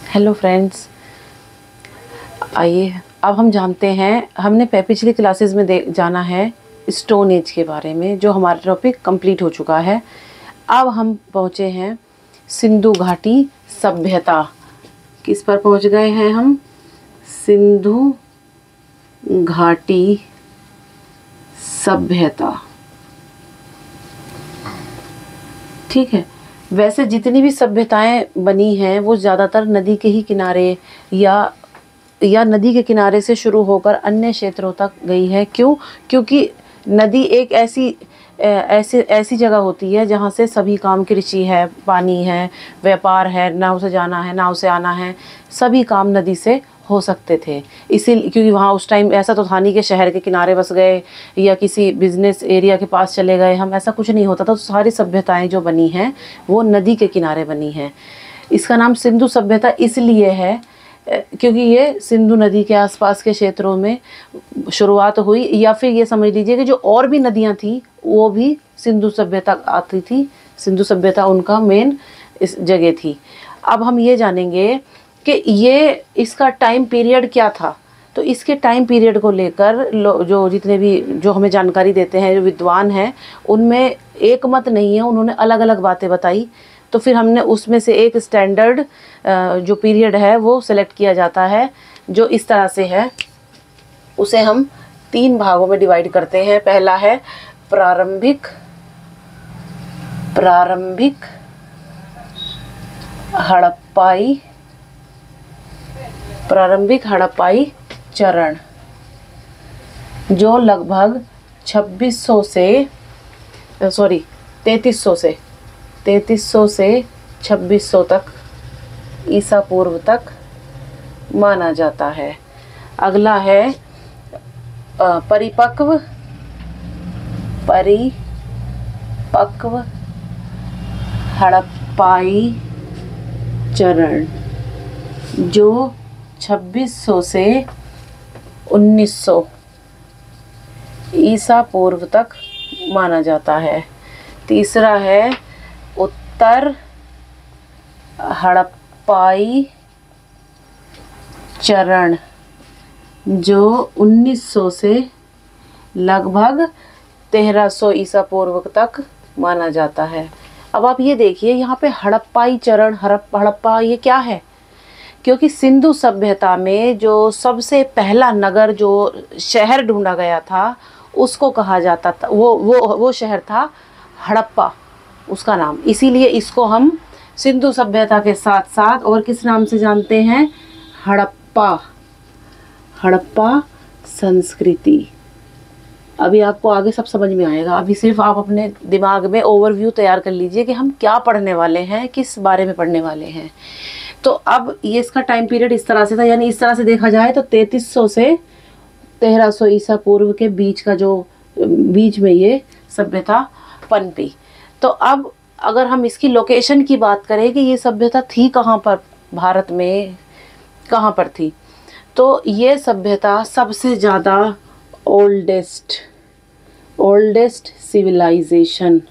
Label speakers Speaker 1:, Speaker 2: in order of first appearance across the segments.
Speaker 1: Hello friends, आइए अब हम जानते हैं। हमने पिछली क्लासेस में जाना है स्टोन एज के बारे में, जो हमारा टॉपिक कंप्लीट हो चुका है। अब हम पहुँचे हैं सिंधु घाटी सभ्यता। किस पर पहुँच गए हैं हम? सिंधु घाटी सभ्यता। ठीक है। वैसे जितनी भी सभ्यताएं बनी हैं वो ज़्यादातर नदी के ही किनारे या नदी के किनारे से शुरू होकर अन्य क्षेत्रों तक गई है। क्यों? क्योंकि नदी एक ऐसी जगह होती है जहाँ से सभी काम, कृषि है, पानी है, व्यापार है, नाव से जाना है, नाव से आना है, सभी काम नदी से हो सकते थे। इसीलिए क्योंकि वहाँ उस टाइम ऐसा तो था नहीं कि शहर के किनारे बस गए या किसी बिजनेस एरिया के पास चले गए हम, ऐसा कुछ नहीं होता था। तो सारी सभ्यताएं जो बनी हैं वो नदी के किनारे बनी हैं। इसका नाम सिंधु सभ्यता इसलिए है क्योंकि ये सिंधु नदी के आसपास के क्षेत्रों में शुरुआत हुई, या फिर ये समझ लीजिए कि जो और भी नदियाँ थी वो भी सिंधु सभ्यता आती थी। सिंधु सभ्यता उनका मेन इस जगह थी। अब हम ये जानेंगे कि ये इसका टाइम पीरियड क्या था। तो इसके टाइम पीरियड को लेकर जो जितने भी जो हमें जानकारी देते हैं, जो विद्वान हैं, उनमें एक मत नहीं है, उन्होंने अलग अलग बातें बताई। तो फिर हमने उसमें से एक स्टैंडर्ड जो पीरियड है वो सिलेक्ट किया जाता है, जो इस तरह से है। उसे हम 3 भागों में डिवाइड करते हैं। पहला है प्रारंभिक हड़प्पाई चरण, जो लगभग 3300 से 2600 तक ईसा पूर्व तक माना जाता है। अगला है परिपक्व हड़प्पाई चरण, जो 2600 से 1900 ईसा पूर्व तक माना जाता है। तीसरा है उत्तर हड़प्पाई चरण, जो 1900 से लगभग 1300 ईसा पूर्व तक माना जाता है। अब आप ये देखिए यहाँ पे हड़प्पाई चरण, हड़प्पा ये क्या है? क्योंकि सिंधु सभ्यता में जो सबसे पहला नगर, जो शहर ढूंढा गया था, उसको कहा जाता था, वो शहर था हड़प्पा, उसका नाम। इसीलिए इसको हम सिंधु सभ्यता के साथ साथ और किस नाम से जानते हैं? हड़प्पा संस्कृति। अभी आपको आगे सब समझ में आएगा। अभी सिर्फ आप अपने दिमाग में ओवरव्यू तैयार कर लीजिए कि हम क्या पढ़ने वाले हैं, किस बारे में पढ़ने वाले हैं। तो अब ये इसका टाइम पीरियड इस तरह से था, यानी इस तरह से देखा जाए तो 3300 से 1300 ईसा पूर्व के बीच में ये सभ्यता पनपी। तो अब अगर हम इसकी लोकेशन की बात करें कि ये सभ्यता थी कहाँ पर, भारत में कहाँ पर थी, तो ये सभ्यता सबसे ज़्यादा ओल्डेस्ट सिविलाइजेशन,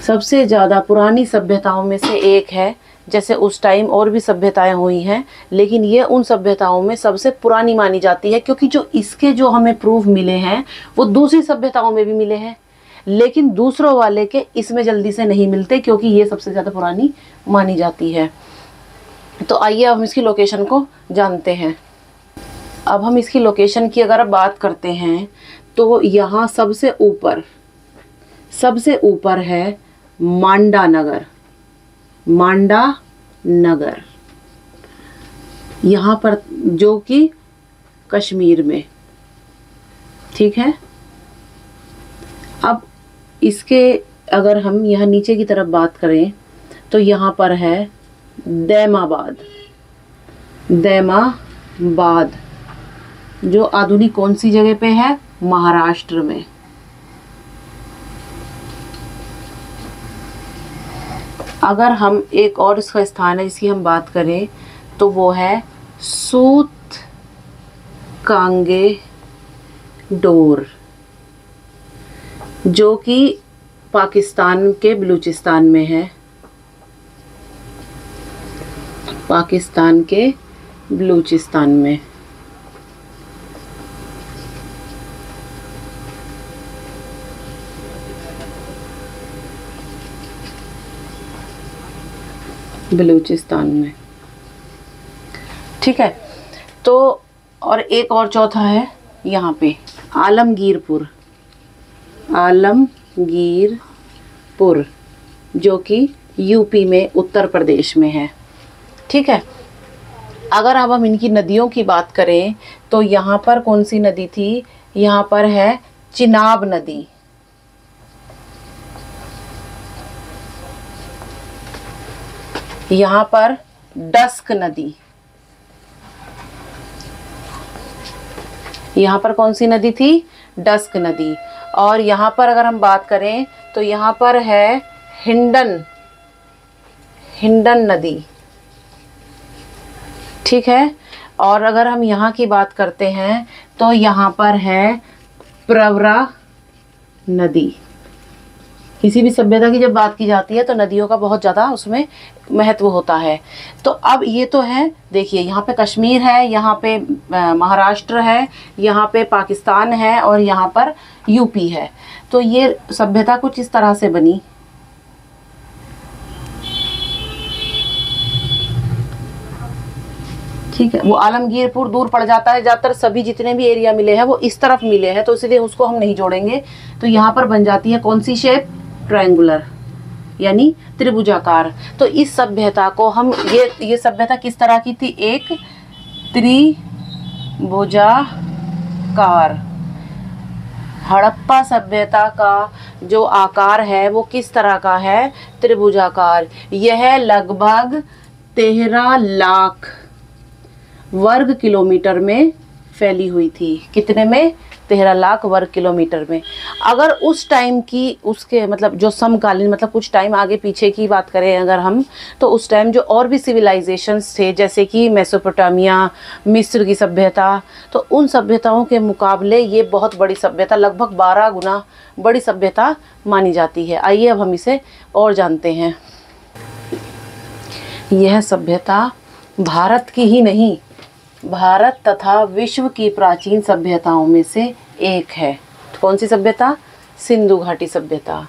Speaker 1: सबसे ज़्यादा पुरानी सभ्यताओं में से एक है। जैसे उस टाइम और भी सभ्यताएं हुई हैं, लेकिन ये उन सभ्यताओं में सबसे पुरानी मानी जाती है, क्योंकि जो हमें प्रूफ मिले हैं वो दूसरी सभ्यताओं में भी मिले हैं, लेकिन दूसरों वाले के इसमें जल्दी से नहीं मिलते, क्योंकि ये सबसे ज़्यादा पुरानी मानी जाती है। तो आइए अब हम इसकी लोकेशन को जानते हैं। अब हम इसकी लोकेशन की अगर बात करते हैं तो यहाँ सबसे ऊपर है मांडा नगर, यहाँ पर, जो कि कश्मीर में, ठीक है। अब इसके अगर हम यहाँ नीचे की तरफ बात करें तो यहाँ पर है दैमाबाद, जो आधुनिक कौन सी जगह पे है? महाराष्ट्र में। अगर हम एक और इसका स्थान है जिसकी हम बात करें तो वो है सूतकांगे डोर, जो कि पाकिस्तान के बलूचिस्तान में है। पाकिस्तान के बलूचिस्तान में। बलूचिस्तान में, ठीक है। तो और एक और चौथा है यहाँ पे आलमगीरपुर, आलमगीरपुर जो कि यूपी में, उत्तर प्रदेश में है, ठीक है। अगर अब हम इनकी नदियों की बात करें तो यहाँ पर कौन सी नदी थी, यहाँ पर है चिनाब नदी, यहाँ पर डस्क नदी, यहाँ पर कौन सी नदी थी, डस्क नदी। और यहाँ पर अगर हम बात करें तो यहाँ पर है हिंडन नदी, ठीक है। और अगर हम यहाँ की बात करते हैं तो यहाँ पर है प्रवरा नदी। किसी भी सभ्यता की जब बात की जाती है तो नदियों का बहुत ज़्यादा उसमें महत्व होता है। तो अब ये तो है, देखिए यहाँ पे कश्मीर है, यहाँ पे महाराष्ट्र है, यहाँ पे पाकिस्तान है और यहाँ पर यूपी है। तो ये सभ्यता कुछ इस तरह से बनी। ठीक है, वो आलमगीरपुर दूर पड़ जाता है, ज़्यादातर सभी जितने भी एरिया मिले हैं वो इस तरफ मिले हैं, तो इसलिए उसको हम नहीं जोड़ेंगे। तो यहाँ पर बन जाती है कौन सी शेप, ट्रायंगुलर, यानी त्रिभुजाकार। तो इस सभ्यता को हम ये सभ्यता किस तरह की थी, एक त्रिभुजाकार। हड़प्पा सभ्यता का जो आकार है वो किस तरह का है, त्रिभुजाकार। यह लगभग 13 लाख वर्ग किलोमीटर में फैली हुई थी। कितने में, 13 लाख वर्ग किलोमीटर में। अगर उस टाइम की उसके मतलब जो समकालीन, मतलब कुछ टाइम आगे पीछे की बात करें अगर हम, तो उस टाइम जो और भी सिविलाइजेशंस थे जैसे कि मेसोपोटामिया, मिस्र की सभ्यता, तो उन सभ्यताओं के मुकाबले ये बहुत बड़ी सभ्यता, लगभग 12 गुना बड़ी सभ्यता मानी जाती है। आइए अब हम इसे और जानते हैं। यह सभ्यता भारत की ही नहीं, भारत तथा विश्व की प्राचीन सभ्यताओं में से एक है। कौन सी सभ्यता, सिंधु घाटी सभ्यता।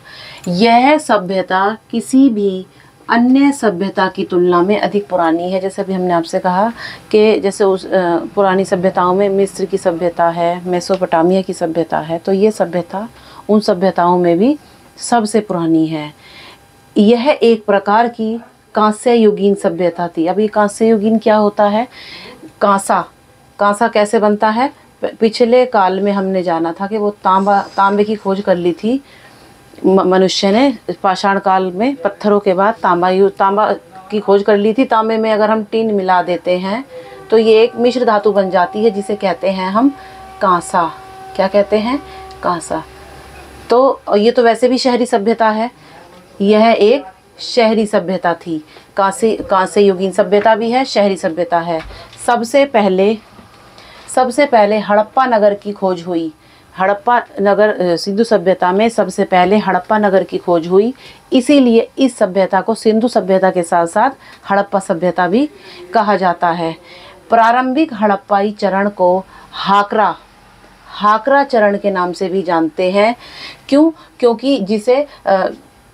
Speaker 1: यह सभ्यता किसी भी अन्य सभ्यता की तुलना में अधिक पुरानी है। जैसे अभी हमने आपसे कहा कि जैसे उस पुरानी सभ्यताओं में मिस्र की सभ्यता है, मेसोपोटामिया की सभ्यता है, तो ये सभ्यता उन सभ्यताओं में भी सबसे पुरानी है। यह एक प्रकार की कांस्य युगीन सभ्यता थी। अब ये कांस्य युगीन क्या होता है, कांसा कैसे बनता है, पिछले काल में हमने जाना था कि वो तांबे की खोज कर ली थी मनुष्य ने। पाषाण काल में पत्थरों के बाद तांबा की खोज कर ली थी। तांबे में अगर हम टिन मिला देते हैं तो ये एक मिश्र धातु बन जाती है जिसे कहते हैं हम कांसा। क्या कहते हैं, कांसा। तो ये तो वैसे भी शहरी सभ्यता है, यह एक शहरी सभ्यता थी। कांस्य युगीन सभ्यता भी है, शहरी सभ्यता है। सबसे पहले हड़प्पा नगर की खोज हुई। हड़प्पा नगर, सिंधु सभ्यता में सबसे पहले हड़प्पा नगर की खोज हुई, इसीलिए इस सभ्यता को सिंधु सभ्यता के साथ साथ हड़प्पा सभ्यता भी कहा जाता है। प्रारंभिक हड़प्पाई चरण को हाकरा चरण के नाम से भी जानते हैं। क्यों, क्योंकि जिसे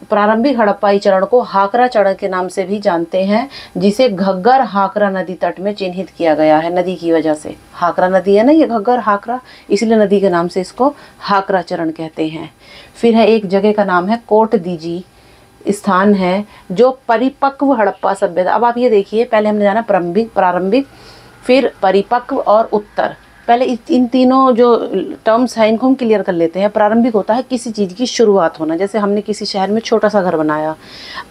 Speaker 1: प्रारंभिक हड़प्पाई चरण को हाकरा चरण के नाम से भी जानते हैं, जिसे घग्गर हाकरा नदी तट में चिन्हित किया गया है नदी की वजह से। हाकरा नदी है ना ये, घग्गर हाकरा, इसलिए नदी के नाम से इसको हाकरा चरण कहते हैं। फिर है एक जगह का नाम है कोट दीजी, स्थान है जो परिपक्व हड़प्पा सभ्यता। अब आप ये देखिए, पहले हमने जाना प्रारंभिक, फिर परिपक्व और उत्तर। पहले इन तीनों जो टर्म्स हैं इनको हम क्लियर कर लेते हैं। प्रारंभिक होता है किसी चीज़ की शुरुआत होना, जैसे हमने किसी शहर में छोटा सा घर बनाया,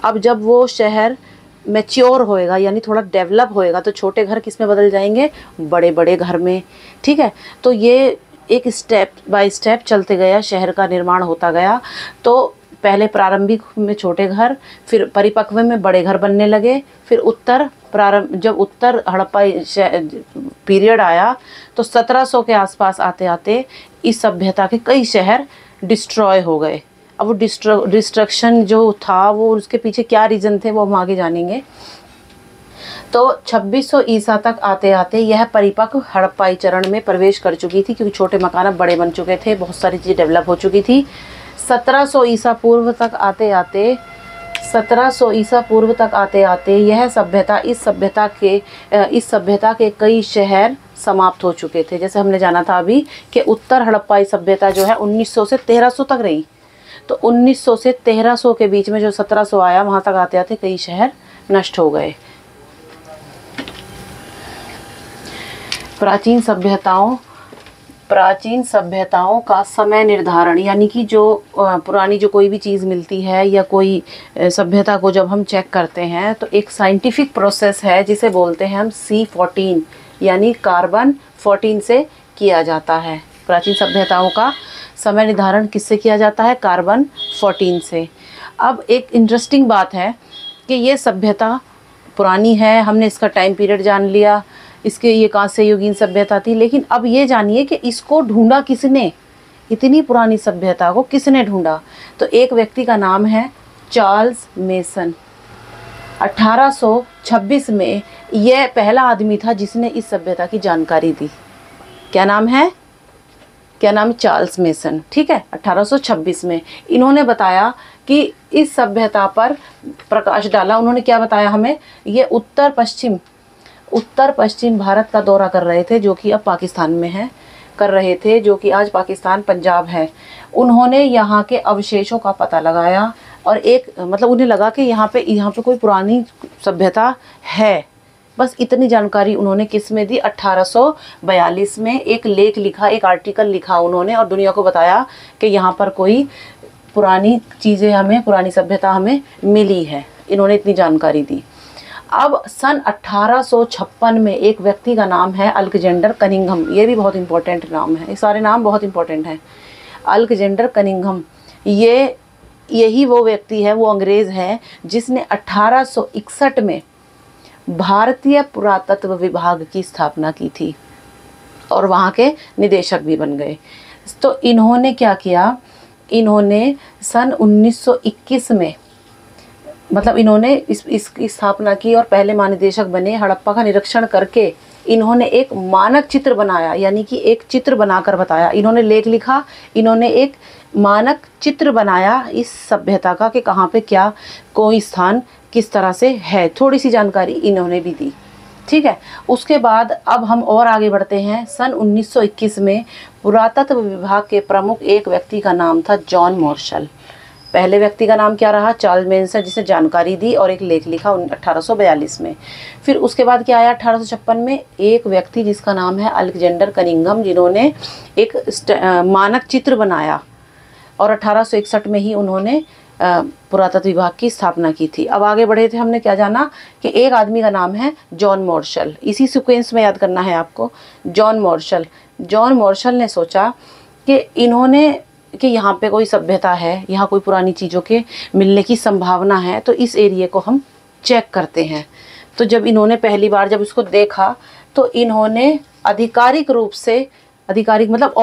Speaker 1: अब जब वो शहर मैच्योर होएगा यानी थोड़ा डेवलप होएगा तो छोटे घर किस में बदल जाएंगे, बड़े बड़े घर में। ठीक है, तो ये एक स्टेप बाय स्टेप चलते गया, शहर का निर्माण होता गया। तो पहले प्रारंभिक में छोटे घर, फिर परिपक्व में बड़े घर बनने लगे, फिर जब उत्तर हड़प्पा पीरियड आया तो 1700 के आसपास आते आते इस सभ्यता के कई शहर डिस्ट्रॉय हो गए। अब वो डिस्ट्रक्शन जो था वो उसके पीछे क्या रीज़न थे वो हम आगे जानेंगे। तो 2600 ईसा तक आते आते यह परिपक्व हड़प्पाई चरण में प्रवेश कर चुकी थी, क्योंकि छोटे मकान अब बड़े बन चुके थे, बहुत सारी चीज़ें डेवलप हो चुकी थी। 1700 ईसा पूर्व तक आते आते 1700 ईसा पूर्व तक आते आते यह सभ्यता इस सभ्यता के कई शहर समाप्त हो चुके थे। जैसे हमने जाना था अभी कि उत्तर हड़प्पाई सभ्यता जो है 1900 से 1300 तक रही, तो 1900 से 1300 के बीच में जो 1700 आया, वहाँ तक आते आते कई शहर नष्ट हो गए। प्राचीन सभ्यताओं का समय निर्धारण, यानी कि जो पुरानी जो कोई भी चीज़ मिलती है या कोई सभ्यता को जब हम चेक करते हैं तो एक साइंटिफिक प्रोसेस है जिसे बोलते हैं हम C14, यानी कार्बन 14 से किया जाता है। प्राचीन सभ्यताओं का समय निर्धारण किससे किया जाता है? कार्बन 14 से। अब एक इंटरेस्टिंग बात है कि ये सभ्यता पुरानी है, हमने इसका टाइम पीरियड जान लिया, इसके ये कांस्य युगीन सभ्यता थी, लेकिन अब ये जानिए कि इसको ढूंढा किसने, इतनी पुरानी सभ्यता को किसने ढूंढा? तो एक व्यक्ति का नाम है चार्ल्स मेसन। 1826 में यह पहला आदमी था जिसने इस सभ्यता की जानकारी दी। क्या नाम है? चार्ल्स मेसन, ठीक है। 1826 में इन्होंने बताया कि इस सभ्यता पर प्रकाश डाला। उन्होंने क्या बताया हमें? ये उत्तर पश्चिम भारत का दौरा कर रहे थे, जो कि अब पाकिस्तान में है, कर रहे थे, जो कि आज पाकिस्तान पंजाब है। उन्होंने यहाँ के अवशेषों का पता लगाया और मतलब उन्हें लगा कि यहाँ पे कोई पुरानी सभ्यता है। बस इतनी जानकारी उन्होंने किस में दी? 1842 में एक लेख लिखा, एक आर्टिकल लिखा उन्होंने, और दुनिया को बताया कि यहाँ पर कोई पुरानी सभ्यता हमें मिली है। इन्होंने इतनी जानकारी दी। अब सन 1856 में एक व्यक्ति का नाम है अलेक्जेंडर कनिंघम। ये भी बहुत इंपॉर्टेंट नाम है, ये सारे नाम बहुत इंपॉर्टेंट हैं। अलेक्जेंडर कनिंघम, यही वो व्यक्ति है, वो अंग्रेज़ है जिसने 1861 में भारतीय पुरातत्व विभाग की स्थापना की थी और वहाँ के निदेशक भी बन गए। तो इन्होंने क्या किया? इन्होंने सन 1921 में, मतलब इन्होंने इसकी स्थापना की और पहले महानिदेशक बने। हड़प्पा का निरीक्षण करके इन्होंने एक मानक चित्र बनाया, यानी कि एक चित्र बनाकर बताया। इन्होंने लेख लिखा, इन्होंने एक मानक चित्र बनाया इस सभ्यता का कि कहाँ पे क्या कोई स्थान किस तरह से है। थोड़ी सी जानकारी इन्होंने भी दी, ठीक है। उसके बाद अब हम और आगे बढ़ते हैं। सन 1921 में पुरातत्व विभाग के प्रमुख एक व्यक्ति का नाम था जॉन मार्शल। पहले व्यक्ति का नाम क्या रहा? चार्ल्स मेसन, जिसने जानकारी दी और एक लेख लिखा 1842 में। फिर उसके बाद क्या आया? 1856 में एक व्यक्ति जिसका नाम है अलेक्जेंडर कनिंघम, जिन्होंने एक मानक चित्र बनाया और 1861 में ही उन्होंने पुरातत्व विभाग की स्थापना की थी। अब आगे बढ़े थे, हमने क्या जाना कि एक आदमी का नाम है जॉन मार्शल। इसी सीक्वेंस में याद करना है आपको। जॉन मार्शल ने सोचा कि यहाँ पे कोई सभ्यता है, यहाँ कोई पुरानी चीज़ों के मिलने की संभावना है, तो इस एरिया को हम चेक करते हैं। तो जब इन्होंने पहली बार जब इसको देखा तो इन्होंने आधिकारिक रूप से, मतलब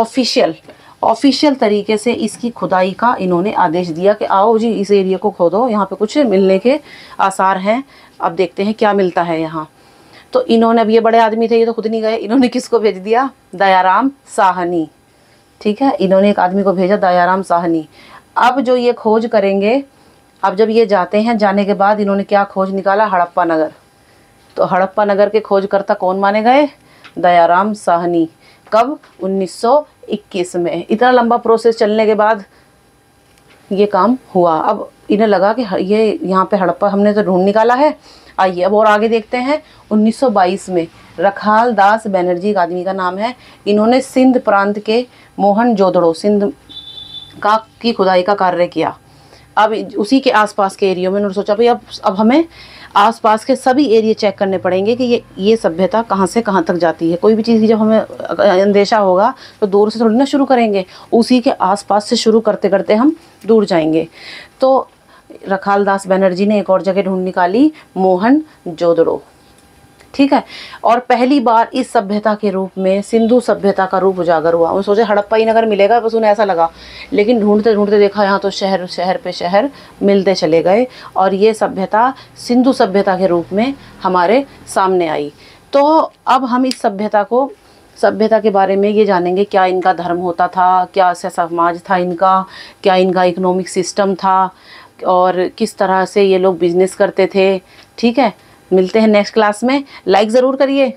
Speaker 1: ऑफिशियल तरीके से इसकी खुदाई का इन्होंने आदेश दिया कि आओ जी इस एरिया को खोदो, यहाँ पे कुछ मिलने के आसार हैं, अब देखते हैं क्या मिलता है यहाँ। तो इन्होंने, अब ये बड़े आदमी थे, ये तो खुद नहीं गए, इन्होंने किसको भेज दिया? दयाराम साहनी, ठीक है। इन्होंने एक आदमी को भेजा, दयाराम साहनी। अब जो ये खोज करेंगे, अब जब ये जाते हैं, जाने के बाद इन्होंने क्या खोज निकाला? हड़प्पा नगर। तो हड़प्पा नगर के खोजकर्ता कौन माने गए? दयाराम साहनी। कब? 1921 में। इतना लंबा प्रोसेस चलने के बाद ये काम हुआ। अब इन्हें लगा कि ये यहाँ पे हड़प्पा हमने तो ढूंढ निकाला है। आइए अब और आगे देखते हैं। 1922 में रखाल दास बनर्जी एक आदमी का नाम है। इन्होंने सिंध प्रांत के मोहनजोदड़ो, सिंध की खुदाई का कार्य किया। अब उसी के आसपास के एरिया में उन्होंने सोचा भाई अब हमें आसपास के सभी एरिया चेक करने पड़ेंगे कि ये सभ्यता कहाँ से कहाँ तक जाती है। कोई भी चीज़ की जब हमें अंदेशा होगा तो दूर से थोड़ी ना शुरू करेंगे, उसी के आसपास से शुरू करते करते हम दूर जाएंगे। तो रखाल दास बनर्जी ने एक और जगह ढूंढ निकाली, मोहनजोदड़ो। ठीक है। और पहली बार इस सभ्यता के रूप में सिंधु सभ्यता का रूप उजागर हुआ। उन्होंने सोचे हड़प्पा ही नगर मिलेगा, बस उन्हें ऐसा लगा, लेकिन ढूंढते ढूंढते देखा यहाँ तो शहर शहर पे शहर मिलते चले गए और ये सभ्यता सिंधु सभ्यता के रूप में हमारे सामने आई। तो अब हम इस सभ्यता के बारे में ये जानेंगे, क्या इनका धर्म होता था, क्या ऐसा समाज था इनका, क्या इनका इकोनॉमिक सिस्टम था और किस तरह से ये लोग बिजनेस करते थे। ठीक है, मिलते हैं नेक्स्ट क्लास में। लाइक ज़रूर करिए।